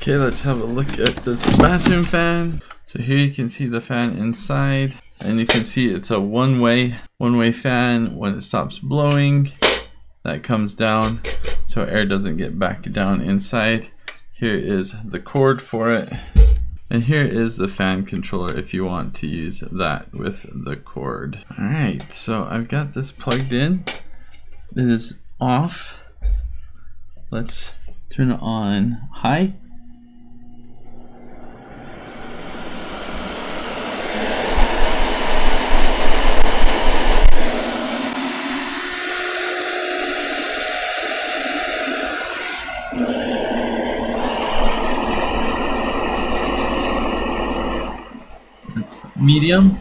Okay, let's have a look at this bathroom fan. So here you can see the fan inside, and you can see it's a one-way fan. When it stops blowing, that comes down so air doesn't get back down inside. Here is the cord for it, and here is the fan controller if you want to use that with the cord. Alright, so I've got this plugged in. It is off. Let's turn it on high. It's medium,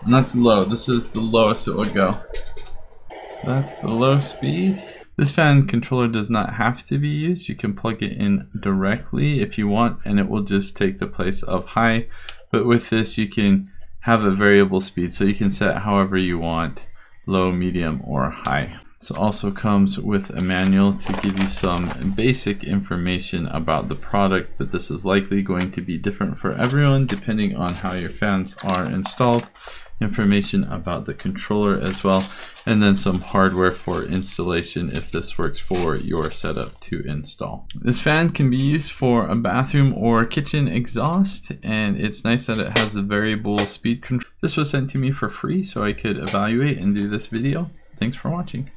and that's low. This is the lowest it will go. So that's the low speed. This fan controller does not have to be used. You can plug it in directly if you want, and it will just take the place of high. But with this, you can have a variable speed, so you can set however you want, low, medium, or high. This also comes with a manual to give you some basic information about the product, but this is likely going to be different for everyone depending on how your fans are installed. Information about the controller as well, and then some hardware for installation if this works for your setup to install. This fan can be used for a bathroom or kitchen exhaust, and it's nice that it has a variable speed control. This was sent to me for free so I could evaluate and do this video. Thanks for watching.